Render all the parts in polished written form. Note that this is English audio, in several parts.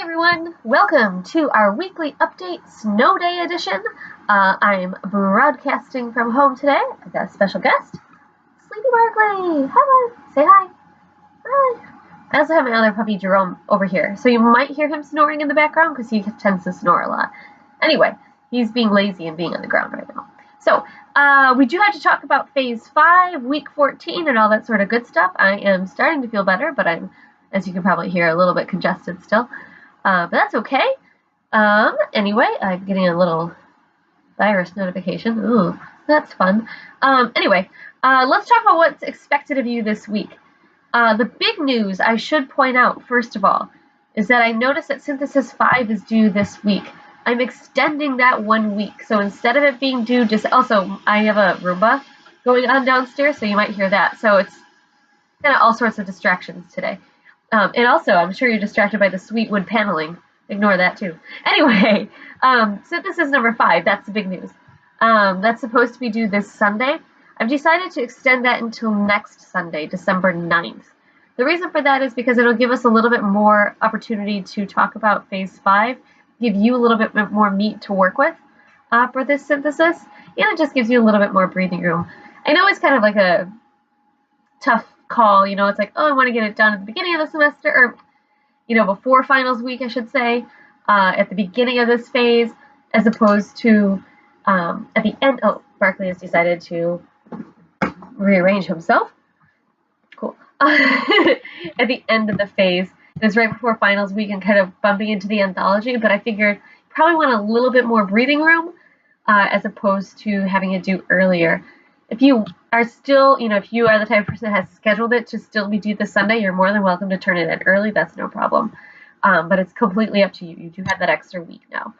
everyone, welcome to our weekly update snow day edition. I'm broadcasting from home today. I've got a special guest, Sleepy Barkley. Hi, bud. Say hi. Hi. I also have my other puppy, Jerome, over here, so you might hear him snoring in the background because he tends to snore a lot. Anyway, he's being lazy and being on the ground right now. So, we do have to talk about Phase 5, Week 14, and all that sort of good stuff. I am starting to feel better, but I'm, as you can probably hear, a little bit congested still. But that's okay. Anyway, I'm getting a little virus notification. Ooh, that's fun. Anyway, let's talk about what's expected of you this week. The big news I should point out, first of all, is that I noticed that Synthesis 5 is due this week. I'm extending that 1 week. So instead of it being due just... Also, I have a Roomba going on downstairs, so you might hear that. So it's kind of all sorts of distractions today. And also, I'm sure you're distracted by the sweet wood paneling. Ignore that, too. Anyway, Synthesis number 5, that's the big news. That's supposed to be due this Sunday. I've decided to extend that until next Sunday, December 9th. The reason for that is because it'll give us a little bit more opportunity to talk about Phase 5, give you a little bit more meat to work with for this synthesis, and it just gives you a little bit more breathing room. I know it's kind of like a tough call, you know, it's like, oh, I want to get it done at the beginning of the semester, or, you know, before finals week, I should say, at the beginning of this phase, as opposed to at the end. Oh, Barkley has decided to rearrange himself. Cool. At the end of the phase, it's right before finals week and kind of bumping into the anthology, but I figured probably want a little bit more breathing room as opposed to having it due earlier. If you are still, you know, if you are the type of person that has scheduled it to still be due this Sunday, you're more than welcome to turn it in early. That's no problem. But it's completely up to you. You do have that extra week now.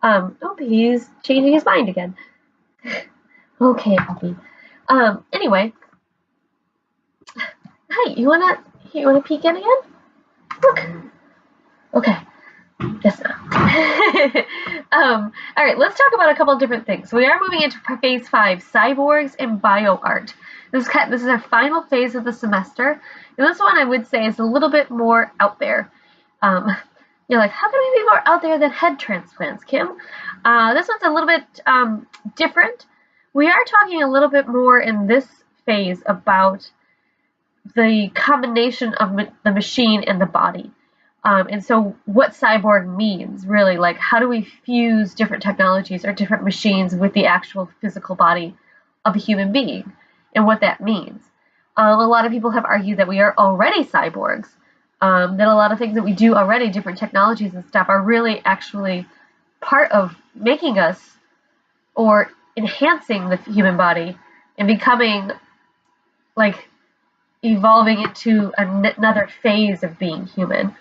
Oh, he's changing his mind again. Okay, puppy. Anyway. Hi, you wanna peek in again? Look. Okay. Yes, all right, let's talk about a couple of different things. We are moving into Phase 5, Cyborgs and BioArt. This is our final phase of the semester, and this one I would say is a little bit more out there. You're like, how can we be more out there than head transplants, Kim? This one's a little bit different. We are talking a little bit more in this phase about the combination of the machine and the body. And so what cyborg means, really, like how do we fuse different technologies or different machines with the actual physical body of a human being and what that means. A lot of people have argued that we are already cyborgs, that a lot of things that we do already, different technologies and stuff, are really actually part of making us or enhancing the human body and becoming, like, evolving into another phase of being human.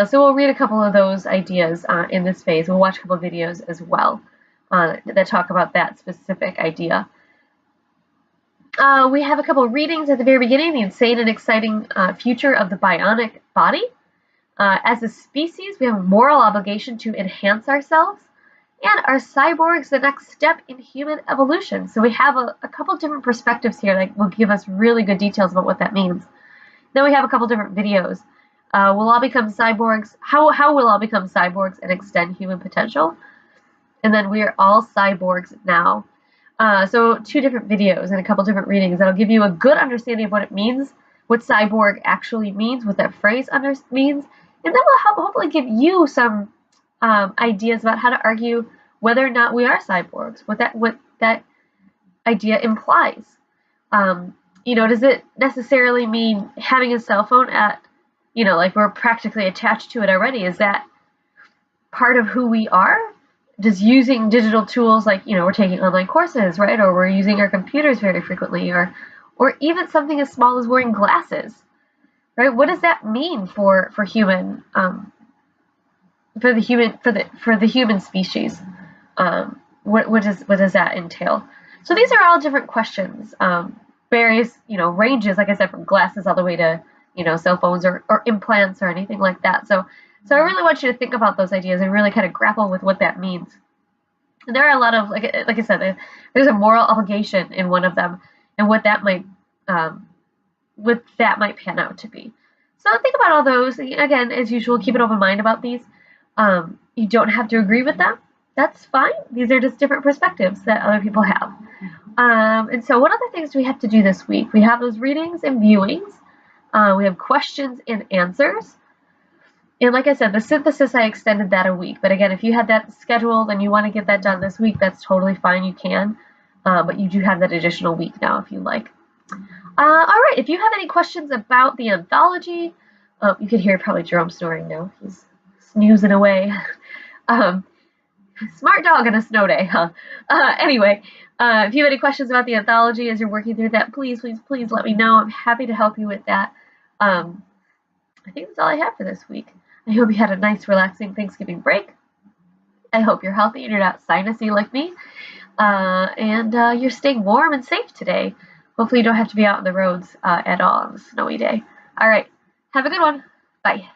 So we'll read a couple of those ideas in this phase. We'll watch a couple of videos as well that talk about that specific idea. We have a couple of readings at the very beginning, the insane and exciting future of the bionic body. As a species, we have a moral obligation to enhance ourselves, and are cyborgs the next step in human evolution? So we have a couple of different perspectives here that will give us really good details about what that means. Then we have a couple of different videos. We'll all become cyborgs. How we'll all become cyborgs and extend human potential. And then we are all cyborgs now. So 2 different videos and a couple different readings that'll give you a good understanding of what it means, what cyborg actually means, what that phrase means, and then we'll help hopefully give you some ideas about how to argue whether or not we are cyborgs, what that idea implies. You know, does it necessarily mean having a cell phone at, you know, like we're practically attached to it already? Is that part of who we are? Does using digital tools, like, you know, we're taking online courses, right? Or we're using our computers very frequently, or even something as small as wearing glasses, right? What does that mean for human, for the human species? What does that entail? So these are all different questions, various, you know, ranges, like I said, from glasses all the way to, you know, cell phones or implants or anything like that. So I really want you to think about those ideas and really kind of grapple with what that means. And there are a lot of, like I said, there's a moral obligation in one of them, and what that might pan out to be. So think about all those. Again, as usual, keep an open mind about these. You don't have to agree with them. That's fine. These are just different perspectives that other people have. And so what other things do we have to do this week? We have those readings and viewings. We have questions and answers. And like I said, the synthesis, I extended that a week. But again, if you had that scheduled and you want to get that done this week, that's totally fine. You can. But you do have that additional week now if you like. All right. If you have any questions about the anthology, you can hear probably Jerome snoring now. He's snoozing away. Smart dog on a snow day, huh? Anyway, if you have any questions about the anthology as you're working through that, please, please, please let me know. I'm happy to help you with that. I think that's all I have for this week. I hope you had a nice, relaxing Thanksgiving break. I hope you're healthy and you're not sinusy like me. And you're staying warm and safe today. Hopefully you don't have to be out on the roads at all on a snowy day. All right. Have a good one. Bye.